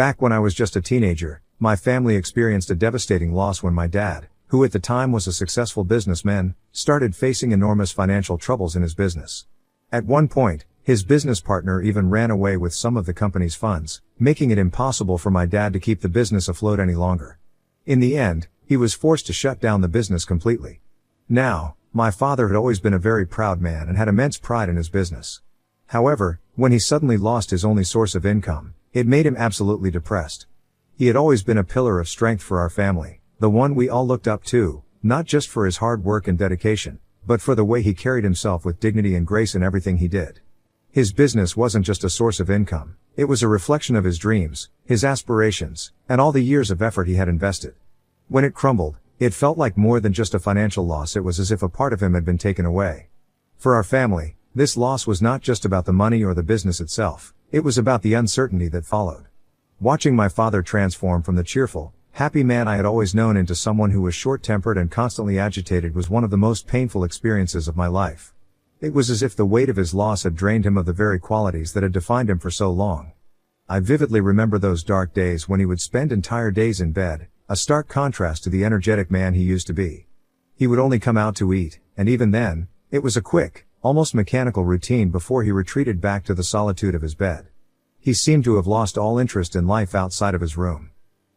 Back when I was just a teenager, my family experienced a devastating loss when my dad, who at the time was a successful businessman, started facing enormous financial troubles in his business. At one point, his business partner even ran away with some of the company's funds, making it impossible for my dad to keep the business afloat any longer. In the end, he was forced to shut down the business completely. Now, my father had always been a very proud man and had immense pride in his business. However, when he suddenly lost his only source of income, it made him absolutely depressed. He had always been a pillar of strength for our family, the one we all looked up to, not just for his hard work and dedication, but for the way he carried himself with dignity and grace in everything he did. His business wasn't just a source of income, it was a reflection of his dreams, his aspirations, and all the years of effort he had invested. When it crumbled, it felt like more than just a financial loss. It was as if a part of him had been taken away. For our family, this loss was not just about the money or the business itself, it was about the uncertainty that followed. Watching my father transform from the cheerful, happy man I had always known into someone who was short-tempered and constantly agitated was one of the most painful experiences of my life. It was as if the weight of his loss had drained him of the very qualities that had defined him for so long. I vividly remember those dark days when he would spend entire days in bed, a stark contrast to the energetic man he used to be. He would only come out to eat, and even then, it was a quick, almost mechanical routine before he retreated back to the solitude of his bed. He seemed to have lost all interest in life outside of his room.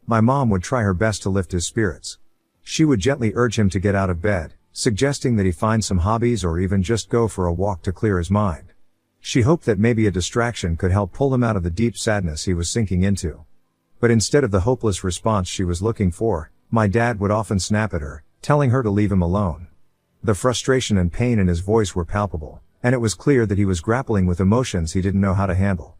My mom would try her best to lift his spirits. She would gently urge him to get out of bed, suggesting that he find some hobbies or even just go for a walk to clear his mind. She hoped that maybe a distraction could help pull him out of the deep sadness he was sinking into. But instead of the hopeless response she was looking for, my dad would often snap at her, telling her to leave him alone. The frustration and pain in his voice were palpable, and it was clear that he was grappling with emotions he didn't know how to handle.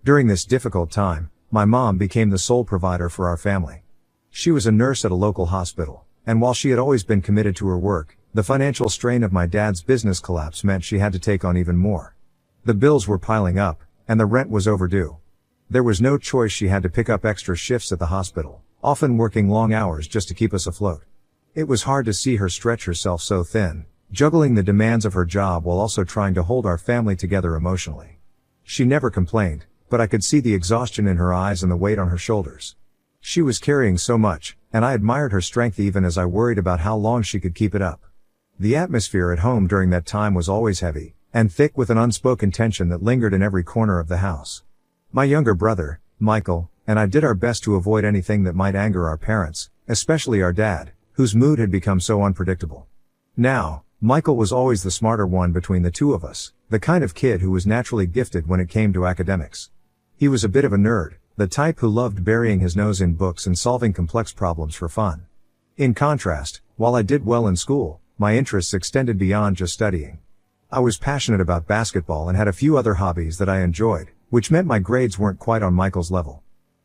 During this difficult time, my mom became the sole provider for our family. She was a nurse at a local hospital, and while she had always been committed to her work, the financial strain of my dad's business collapse meant she had to take on even more. The bills were piling up, and the rent was overdue. There was no choice. She had to pick up extra shifts at the hospital, often working long hours just to keep us afloat. It was hard to see her stretch herself so thin, juggling the demands of her job while also trying to hold our family together emotionally. She never complained, but I could see the exhaustion in her eyes and the weight on her shoulders. She was carrying so much, and I admired her strength even as I worried about how long she could keep it up. The atmosphere at home during that time was always heavy, and thick with an unspoken tension that lingered in every corner of the house. My younger brother, Michael, and I did our best to avoid anything that might anger our parents, especially our dad, whose mood had become so unpredictable. Now, Michael was always the smarter one between the two of us, the kind of kid who was naturally gifted when it came to academics. He was a bit of a nerd, the type who loved burying his nose in books and solving complex problems for fun. In contrast, while I did well in school, my interests extended beyond just studying. I was passionate about basketball and had a few other hobbies that I enjoyed, which meant my grades weren't quite on Michael's level.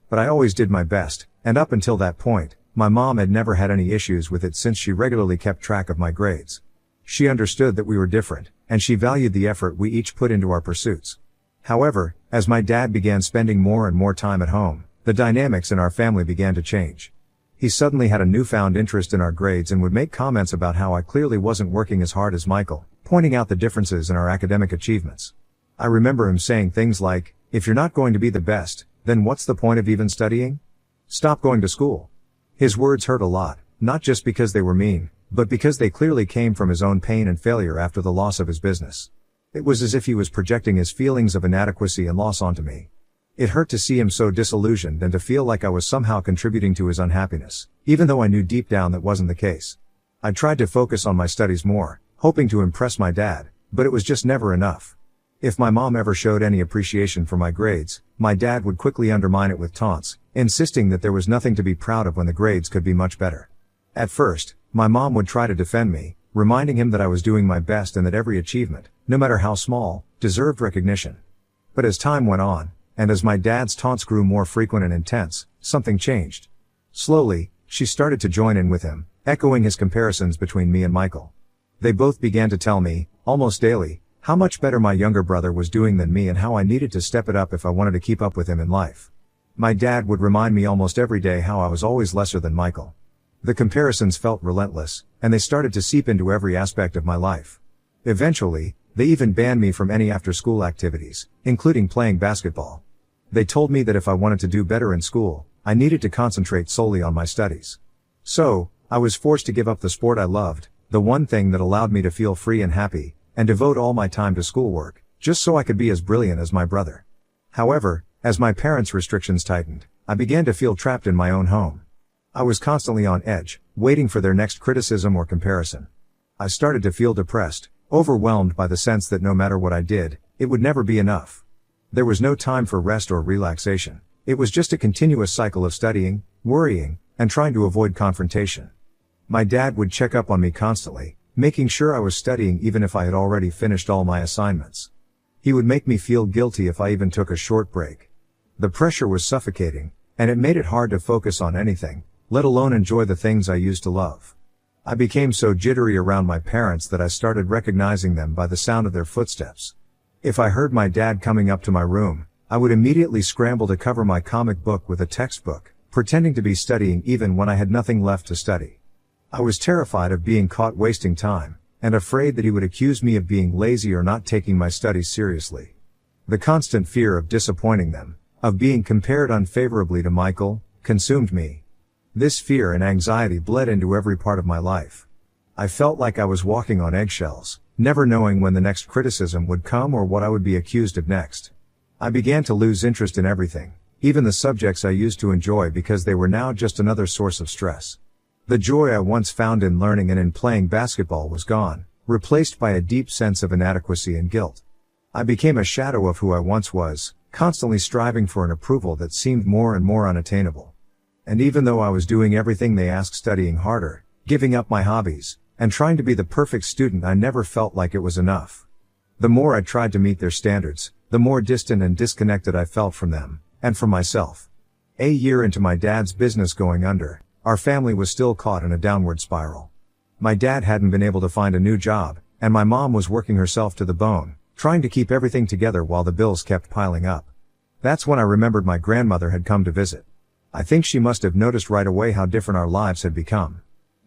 But I always did my best, and up until that point, my mom had never had any issues with it since she regularly kept track of my grades. She understood that we were different, and she valued the effort we each put into our pursuits. However, as my dad began spending more and more time at home, the dynamics in our family began to change. He suddenly had a newfound interest in our grades and would make comments about how I clearly wasn't working as hard as Michael, pointing out the differences in our academic achievements. I remember him saying things like, "If you're not going to be the best, then what's the point of even studying? Stop going to school." His words hurt a lot, not just because they were mean, but because they clearly came from his own pain and failure after the loss of his business. It was as if he was projecting his feelings of inadequacy and loss onto me. It hurt to see him so disillusioned and to feel like I was somehow contributing to his unhappiness, even though I knew deep down that wasn't the case. I tried to focus on my studies more, hoping to impress my dad, but it was just never enough. If my mom ever showed any appreciation for my grades, my dad would quickly undermine it with taunts, insisting that there was nothing to be proud of when the grades could be much better. At first, my mom would try to defend me, reminding him that I was doing my best and that every achievement, no matter how small, deserved recognition. But as time went on, and as my dad's taunts grew more frequent and intense, something changed. Slowly, she started to join in with him, echoing his comparisons between me and Michael. They both began to tell me, almost daily, how much better my younger brother was doing than me and how I needed to step it up if I wanted to keep up with him in life. My dad would remind me almost every day how I was always lesser than Michael. The comparisons felt relentless, and they started to seep into every aspect of my life. Eventually, they even banned me from any after-school activities, including playing basketball. They told me that if I wanted to do better in school, I needed to concentrate solely on my studies. So, I was forced to give up the sport I loved, the one thing that allowed me to feel free and happy, and devote all my time to schoolwork, just so I could be as brilliant as my brother. However, as my parents' restrictions tightened, I began to feel trapped in my own home. I was constantly on edge, waiting for their next criticism or comparison. I started to feel depressed, overwhelmed by the sense that no matter what I did, it would never be enough. There was no time for rest or relaxation. It was just a continuous cycle of studying, worrying, and trying to avoid confrontation. My dad would check up on me constantly, making sure I was studying even if I had already finished all my assignments. He would make me feel guilty if I even took a short break. The pressure was suffocating, and it made it hard to focus on anything, let alone enjoy the things I used to love. I became so jittery around my parents that I started recognizing them by the sound of their footsteps. If I heard my dad coming up to my room, I would immediately scramble to cover my comic book with a textbook, pretending to be studying even when I had nothing left to study. I was terrified of being caught wasting time, and afraid that he would accuse me of being lazy or not taking my studies seriously. The constant fear of disappointing them, of being compared unfavorably to Michael, consumed me. This fear and anxiety bled into every part of my life. I felt like I was walking on eggshells, never knowing when the next criticism would come or what I would be accused of next. I began to lose interest in everything, even the subjects I used to enjoy, because they were now just another source of stress. The joy I once found in learning and in playing basketball was gone, replaced by a deep sense of inadequacy and guilt. I became a shadow of who I once was, constantly striving for an approval that seemed more and more unattainable. And even though I was doing everything they asked, studying harder, giving up my hobbies, and trying to be the perfect student, I never felt like it was enough. The more I tried to meet their standards, the more distant and disconnected I felt from them, and from myself. A year into my dad's business going under, our family was still caught in a downward spiral. My dad hadn't been able to find a new job, and my mom was working herself to the bone, trying to keep everything together while the bills kept piling up. That's when I remembered my grandmother had come to visit. I think she must have noticed right away how different our lives had become.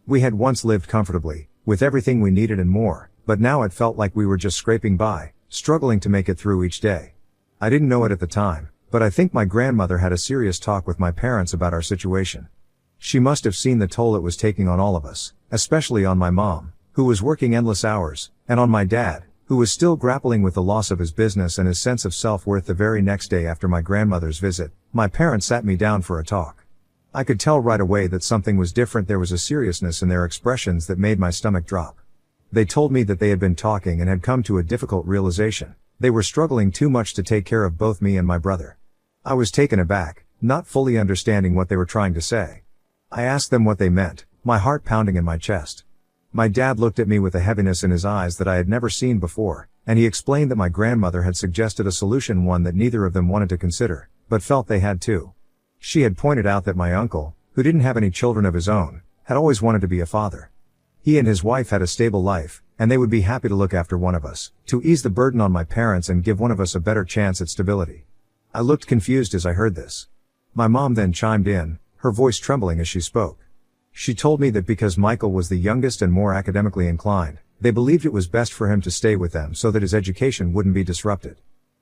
We had once lived comfortably, with everything we needed and more, but now it felt like we were just scraping by, struggling to make it through each day. I didn't know it at the time, but I think my grandmother had a serious talk with my parents about our situation. She must have seen the toll it was taking on all of us, especially on my mom, who was working endless hours, and on my dad, who was still grappling with the loss of his business and his sense of self-worth. The very next day after my grandmother's visit, my parents sat me down for a talk. I could tell right away that something was different. There was a seriousness in their expressions that made my stomach drop. They told me that they had been talking and had come to a difficult realization. They were struggling too much to take care of both me and my brother. I was taken aback, not fully understanding what they were trying to say. I asked them what they meant, my heart pounding in my chest. My dad looked at me with a heaviness in his eyes that I had never seen before, and he explained that my grandmother had suggested a solution, one that neither of them wanted to consider, but felt they had to. She had pointed out that my uncle, who didn't have any children of his own, had always wanted to be a father. He and his wife had a stable life, and they would be happy to look after one of us, to ease the burden on my parents and give one of us a better chance at stability. I looked confused as I heard this. My mom then chimed in, her voice trembling as she spoke. She told me that because Michael was the youngest and more academically inclined, they believed it was best for him to stay with them so that his education wouldn't be disrupted.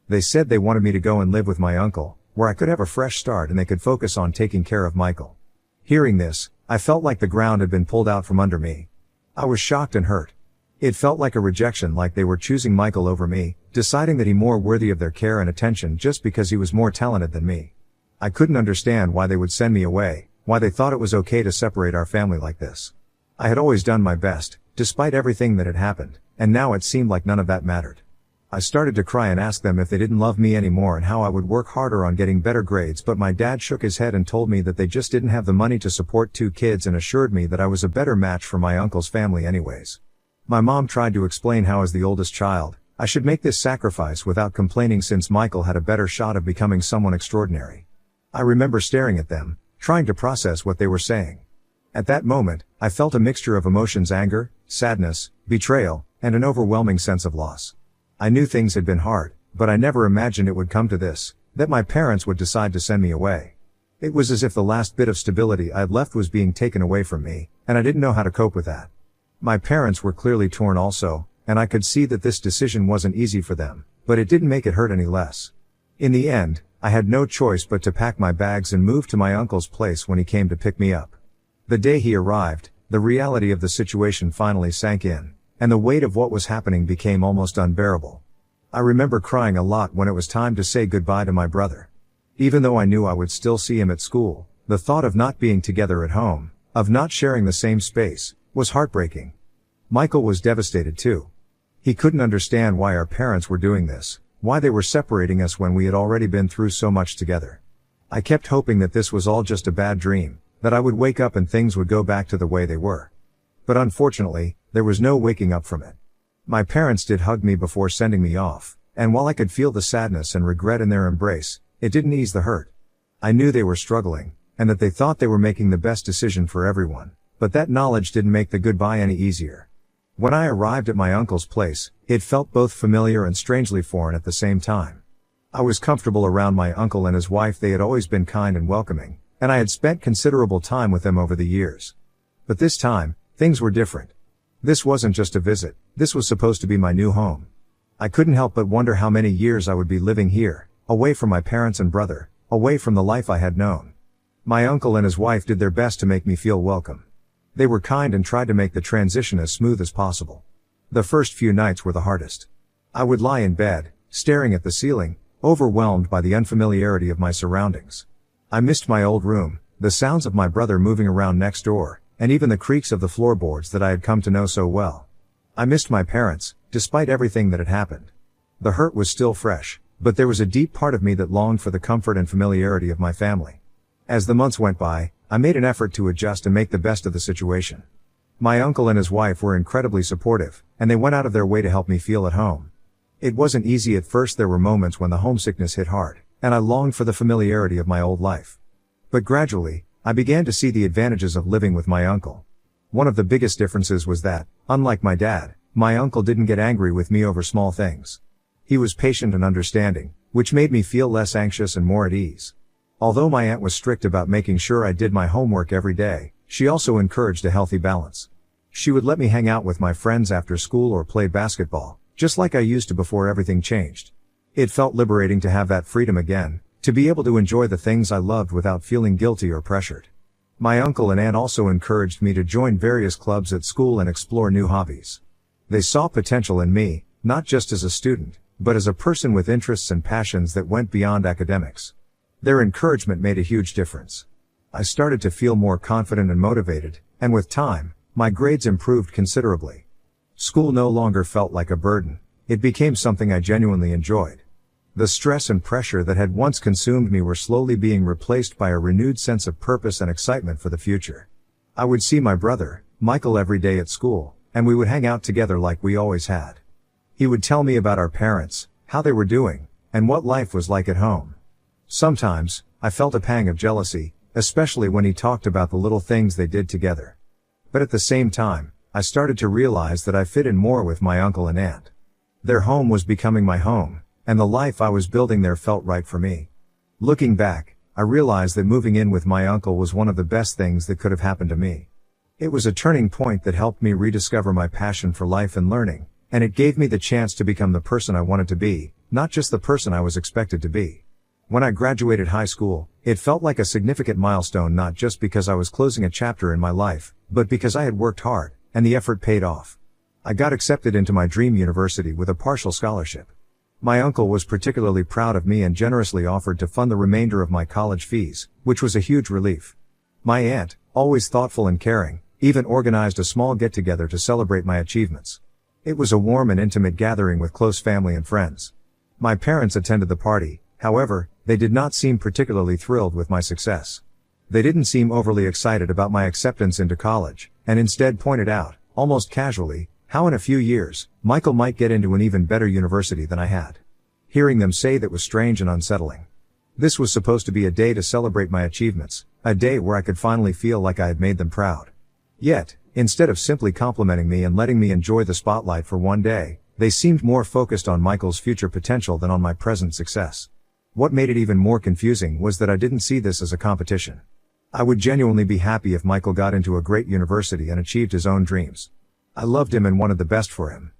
They said they wanted me to go and live with my uncle, where I could have a fresh start and they could focus on taking care of Michael. Hearing this, I felt like the ground had been pulled out from under me. I was shocked and hurt. It felt like a rejection, like they were choosing Michael over me, deciding that he more worthy of their care and attention just because he was more talented than me. I couldn't understand why they would send me away, why they thought it was okay to separate our family like this. I had always done my best, despite everything that had happened, and now it seemed like none of that mattered. I started to cry and ask them if they didn't love me anymore and how I would work harder on getting better grades, but my dad shook his head and told me that they just didn't have the money to support 2 kids and assured me that I was a better match for my uncle's family anyways. My mom tried to explain how, as the oldest child, I should make this sacrifice without complaining since Michael had a better shot of becoming someone extraordinary. I remember staring at them, trying to process what they were saying. At that moment, I felt a mixture of emotions: anger, sadness, betrayal, and an overwhelming sense of loss. I knew things had been hard, but I never imagined it would come to this, that my parents would decide to send me away. It was as if the last bit of stability I had left was being taken away from me, and I didn't know how to cope with that. My parents were clearly torn also, and I could see that this decision wasn't easy for them, but it didn't make it hurt any less. In the end, I had no choice but to pack my bags and move to my uncle's place when he came to pick me up. The day he arrived, the reality of the situation finally sank in, and the weight of what was happening became almost unbearable. I remember crying a lot when it was time to say goodbye to my brother. Even though I knew I would still see him at school, the thought of not being together at home, of not sharing the same space, was heartbreaking. Michael was devastated too. He couldn't understand why our parents were doing this, why they were separating us when we had already been through so much together. I kept hoping that this was all just a bad dream, that I would wake up and things would go back to the way they were. But unfortunately, there was no waking up from it. My parents did hug me before sending me off, and while I could feel the sadness and regret in their embrace, it didn't ease the hurt. I knew they were struggling, and that they thought they were making the best decision for everyone, but that knowledge didn't make the goodbye any easier. When I arrived at my uncle's place, it felt both familiar and strangely foreign at the same time. I was comfortable around my uncle and his wife. They had always been kind and welcoming, and I had spent considerable time with them over the years. But this time, things were different. This wasn't just a visit, this was supposed to be my new home. I couldn't help but wonder how many years I would be living here, away from my parents and brother, away from the life I had known. My uncle and his wife did their best to make me feel welcome. They were kind and tried to make the transition as smooth as possible. The first few nights were the hardest. I would lie in bed, staring at the ceiling, overwhelmed by the unfamiliarity of my surroundings. I missed my old room, the sounds of my brother moving around next door, and even the creaks of the floorboards that I had come to know so well. I missed my parents, despite everything that had happened. The hurt was still fresh, but there was a deep part of me that longed for the comfort and familiarity of my family. As the months went by, I made an effort to adjust and make the best of the situation. My uncle and his wife were incredibly supportive, and they went out of their way to help me feel at home. It wasn't easy at first. There were moments when the homesickness hit hard, and I longed for the familiarity of my old life. But gradually, I began to see the advantages of living with my uncle. One of the biggest differences was that, unlike my dad, my uncle didn't get angry with me over small things. He was patient and understanding, which made me feel less anxious and more at ease. Although my aunt was strict about making sure I did my homework every day, she also encouraged a healthy balance. She would let me hang out with my friends after school or play basketball, just like I used to before everything changed. It felt liberating to have that freedom again, to be able to enjoy the things I loved without feeling guilty or pressured. My uncle and aunt also encouraged me to join various clubs at school and explore new hobbies. They saw potential in me, not just as a student, but as a person with interests and passions that went beyond academics. Their encouragement made a huge difference. I started to feel more confident and motivated, and with time, my grades improved considerably. School no longer felt like a burden, it became something I genuinely enjoyed. The stress and pressure that had once consumed me were slowly being replaced by a renewed sense of purpose and excitement for the future. I would see my brother, Michael, every day at school, and we would hang out together like we always had. He would tell me about our parents, how they were doing, and what life was like at home. Sometimes, I felt a pang of jealousy, especially when he talked about the little things they did together. But at the same time, I started to realize that I fit in more with my uncle and aunt. Their home was becoming my home, and the life I was building there felt right for me. Looking back, I realized that moving in with my uncle was one of the best things that could have happened to me. It was a turning point that helped me rediscover my passion for life and learning, and it gave me the chance to become the person I wanted to be, not just the person I was expected to be. When I graduated high school, it felt like a significant milestone, not just because I was closing a chapter in my life, but because I had worked hard, and the effort paid off. I got accepted into my dream university with a partial scholarship. My uncle was particularly proud of me and generously offered to fund the remainder of my college fees, which was a huge relief. My aunt, always thoughtful and caring, even organized a small get-together to celebrate my achievements. It was a warm and intimate gathering with close family and friends. My parents attended the party, however, they did not seem particularly thrilled with my success. They didn't seem overly excited about my acceptance into college, and instead pointed out, almost casually, how in a few years, Michael might get into an even better university than I had. Hearing them say that was strange and unsettling. This was supposed to be a day to celebrate my achievements, a day where I could finally feel like I had made them proud. Yet, instead of simply complimenting me and letting me enjoy the spotlight for one day, they seemed more focused on Michael's future potential than on my present success. What made it even more confusing was that I didn't see this as a competition. I would genuinely be happy if Michael got into a great university and achieved his own dreams. I loved him and wanted the best for him.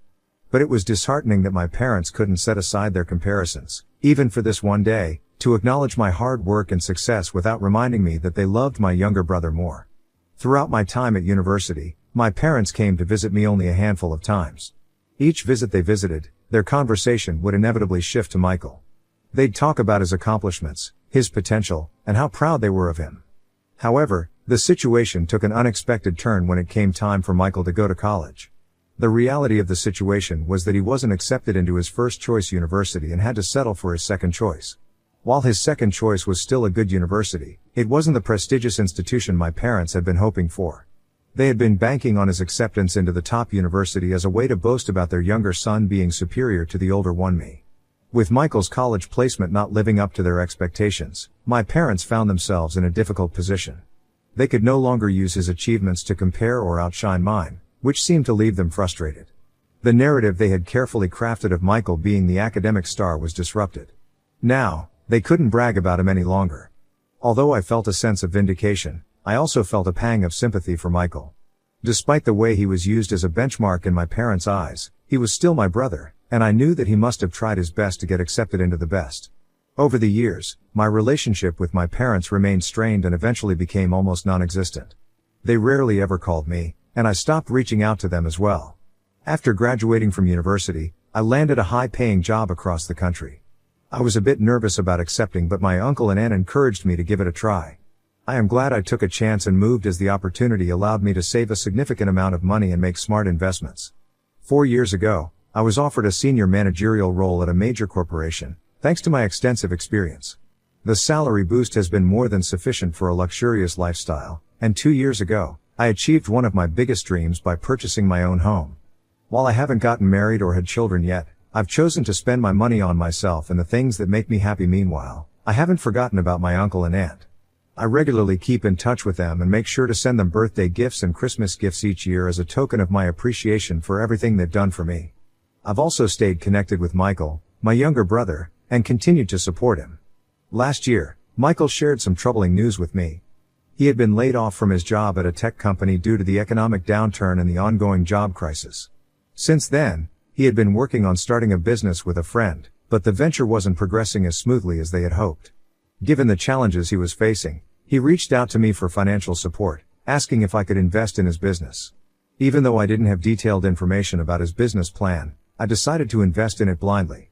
But it was disheartening that my parents couldn't set aside their comparisons, even for this one day, to acknowledge my hard work and success without reminding me that they loved my younger brother more. Throughout my time at university, my parents came to visit me only a handful of times. Each visit they visited, their conversation would inevitably shift to Michael. They'd talk about his accomplishments, his potential, and how proud they were of him. However, the situation took an unexpected turn when it came time for Michael to go to college. The reality of the situation was that he wasn't accepted into his first choice university and had to settle for his second choice. While his second choice was still a good university, it wasn't the prestigious institution my parents had been hoping for. They had been banking on his acceptance into the top university as a way to boast about their younger son being superior to the older one, me. With Michael's college placement not living up to their expectations, my parents found themselves in a difficult position. They could no longer use his achievements to compare or outshine mine, which seemed to leave them frustrated. The narrative they had carefully crafted of Michael being the academic star was disrupted. Now, they couldn't brag about him any longer. Although I felt a sense of vindication, I also felt a pang of sympathy for Michael. Despite the way he was used as a benchmark in my parents' eyes, he was still my brother, and I knew that he must have tried his best to get accepted into the best. Over the years, my relationship with my parents remained strained and eventually became almost non-existent. They rarely ever called me, and I stopped reaching out to them as well. After graduating from university, I landed a high-paying job across the country. I was a bit nervous about accepting, but my uncle and aunt encouraged me to give it a try. I am glad I took a chance and moved, as the opportunity allowed me to save a significant amount of money and make smart investments. 4 years ago, I was offered a senior managerial role at a major corporation, thanks to my extensive experience. The salary boost has been more than sufficient for a luxurious lifestyle, and 2 years ago, I achieved one of my biggest dreams by purchasing my own home. While I haven't gotten married or had children yet, I've chosen to spend my money on myself and the things that make me happy. Meanwhile, I haven't forgotten about my uncle and aunt. I regularly keep in touch with them and make sure to send them birthday gifts and Christmas gifts each year as a token of my appreciation for everything they've done for me. I've also stayed connected with Michael, my younger brother, and continued to support him. Last year, Michael shared some troubling news with me. He had been laid off from his job at a tech company due to the economic downturn and the ongoing job crisis. Since then, he had been working on starting a business with a friend, but the venture wasn't progressing as smoothly as they had hoped. Given the challenges he was facing, he reached out to me for financial support, asking if I could invest in his business. Even though I didn't have detailed information about his business plan, I decided to invest in it blindly.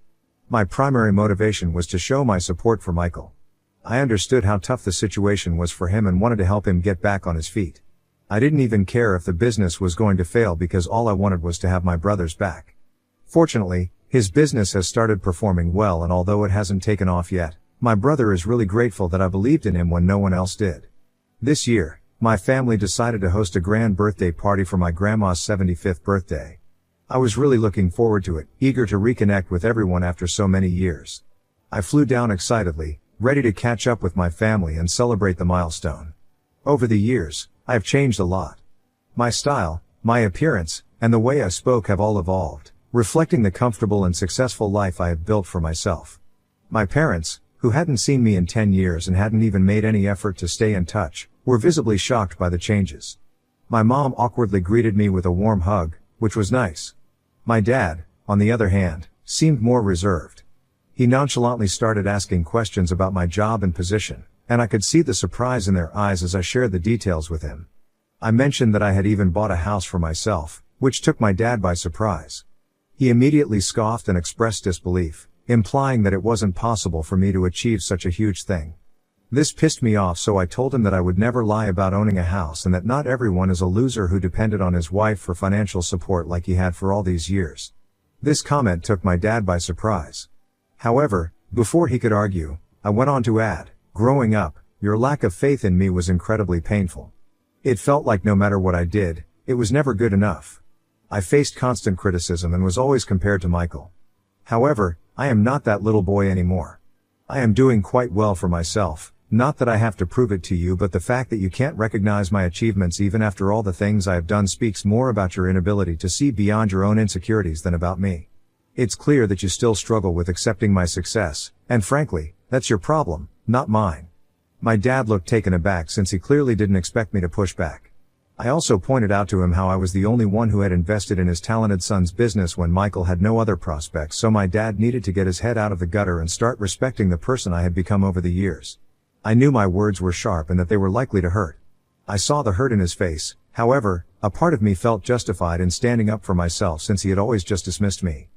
My primary motivation was to show my support for Michael. I understood how tough the situation was for him and wanted to help him get back on his feet. I didn't even care if the business was going to fail, because all I wanted was to have my brother's back. Fortunately, his business has started performing well, and although it hasn't taken off yet, my brother is really grateful that I believed in him when no one else did. This year, my family decided to host a grand birthday party for my grandma's 75th birthday. I was really looking forward to it, eager to reconnect with everyone after so many years. I flew down excitedly, ready to catch up with my family and celebrate the milestone. Over the years, I have changed a lot. My style, my appearance, and the way I spoke have all evolved, reflecting the comfortable and successful life I have built for myself. My parents, who hadn't seen me in 10 years and hadn't even made any effort to stay in touch, were visibly shocked by the changes. My mom awkwardly greeted me with a warm hug, which was nice. My dad, on the other hand, seemed more reserved. He nonchalantly started asking questions about my job and position, and I could see the surprise in their eyes as I shared the details with him. I mentioned that I had even bought a house for myself, which took my dad by surprise. He immediately scoffed and expressed disbelief, implying that it wasn't possible for me to achieve such a huge thing. This pissed me off, so I told him that I would never lie about owning a house and that not everyone is a loser who depended on his wife for financial support like he had for all these years. This comment took my dad by surprise. However, before he could argue, I went on to add, "Growing up, your lack of faith in me was incredibly painful. It felt like no matter what I did, it was never good enough. I faced constant criticism and was always compared to Michael. However, I am not that little boy anymore. I am doing quite well for myself, not that I have to prove it to you, but the fact that you can't recognize my achievements even after all the things I have done speaks more about your inability to see beyond your own insecurities than about me. It's clear that you still struggle with accepting my success, and frankly, that's your problem, not mine." My dad looked taken aback, since he clearly didn't expect me to push back. I also pointed out to him how I was the only one who had invested in his talented son's business when Michael had no other prospects, so my dad needed to get his head out of the gutter and start respecting the person I had become over the years. I knew my words were sharp and that they were likely to hurt. I saw the hurt in his face. However, a part of me felt justified in standing up for myself since he had always just dismissed me.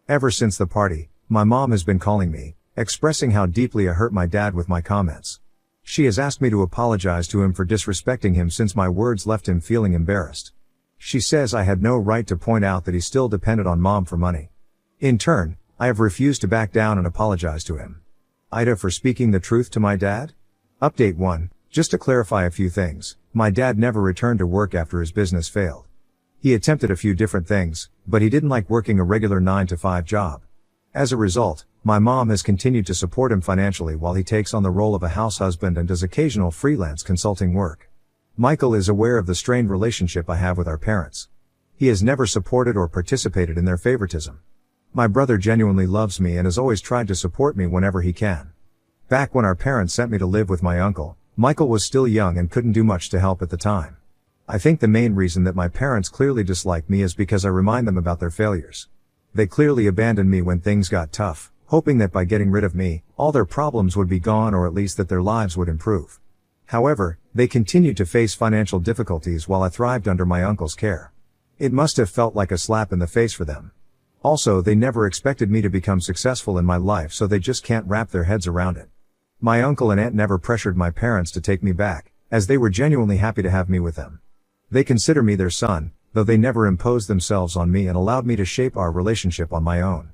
Ever since the party, my mom has been calling me, expressing how deeply I hurt my dad with my comments. She has asked me to apologize to him for disrespecting him since my words left him feeling embarrassed. She says I had no right to point out that he still depended on mom for money. In turn, I have refused to back down and apologize to him. Ida for speaking the truth to my dad? Update 1. Just to clarify a few things, my dad never returned to work after his business failed. He attempted a few different things, but he didn't like working a regular 9-to-5 job. As a result, my mom has continued to support him financially while he takes on the role of a house husband and does occasional freelance consulting work. Michael is aware of the strained relationship I have with our parents. He has never supported or participated in their favoritism. My brother genuinely loves me and has always tried to support me whenever he can. Back when our parents sent me to live with my uncle, Michael was still young and couldn't do much to help at the time. I think the main reason that my parents clearly dislike me is because I remind them about their failures. They clearly abandoned me when things got tough, hoping that by getting rid of me, all their problems would be gone or at least that their lives would improve. However, they continued to face financial difficulties while I thrived under my uncle's care. It must have felt like a slap in the face for them. Also, they never expected me to become successful in my life, so they just can't wrap their heads around it. My uncle and aunt never pressured my parents to take me back, as they were genuinely happy to have me with them. They consider me their son, though they never imposed themselves on me and allowed me to shape our relationship on my own.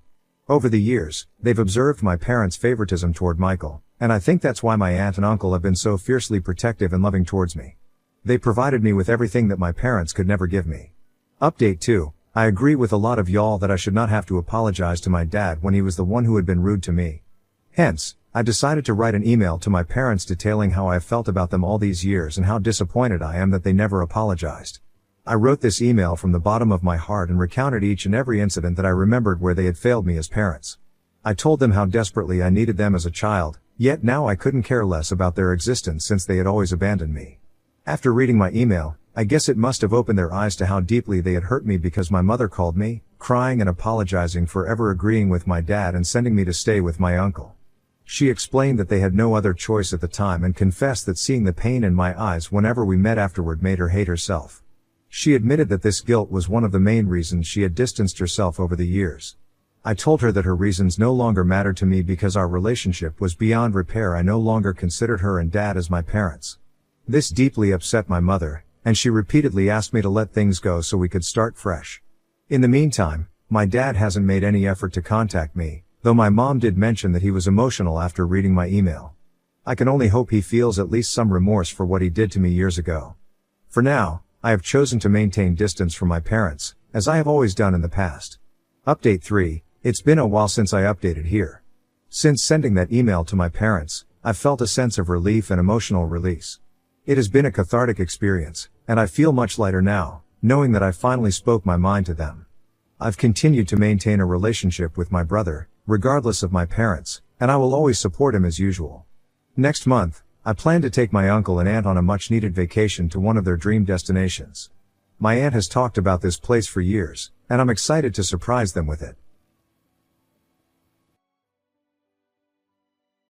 Over the years, they've observed my parents' favoritism toward Michael, and I think that's why my aunt and uncle have been so fiercely protective and loving towards me. They provided me with everything that my parents could never give me. Update 2. I agree with a lot of y'all that I should not have to apologize to my dad when he was the one who had been rude to me. Hence, I decided to write an email to my parents detailing how I felt about them all these years and how disappointed I am that they never apologized. I wrote this email from the bottom of my heart and recounted each and every incident that I remembered where they had failed me as parents. I told them how desperately I needed them as a child, yet now I couldn't care less about their existence since they had always abandoned me. After reading my email, I guess it must have opened their eyes to how deeply they had hurt me because my mother called me, crying and apologizing for ever agreeing with my dad and sending me to stay with my uncle. She explained that they had no other choice at the time and confessed that seeing the pain in my eyes whenever we met afterward made her hate herself. She admitted that this guilt was one of the main reasons she had distanced herself over the years. I told her that her reasons no longer mattered to me because our relationship was beyond repair. I no longer considered her and dad as my parents. This deeply upset my mother, and she repeatedly asked me to let things go so we could start fresh. In the meantime, my dad hasn't made any effort to contact me, though my mom did mention that he was emotional after reading my email. I can only hope he feels at least some remorse for what he did to me years ago. For now, I have chosen to maintain distance from my parents, as I have always done in the past. Update 3. It's been a while since I updated here. Since sending that email to my parents, I've felt a sense of relief and emotional release. It has been a cathartic experience, and I feel much lighter now, knowing that I finally spoke my mind to them. I've continued to maintain a relationship with my brother, regardless of my parents, and I will always support him as usual. Next month, I plan to take my uncle and aunt on a much-needed vacation to one of their dream destinations. My aunt has talked about this place for years, and I'm excited to surprise them with it.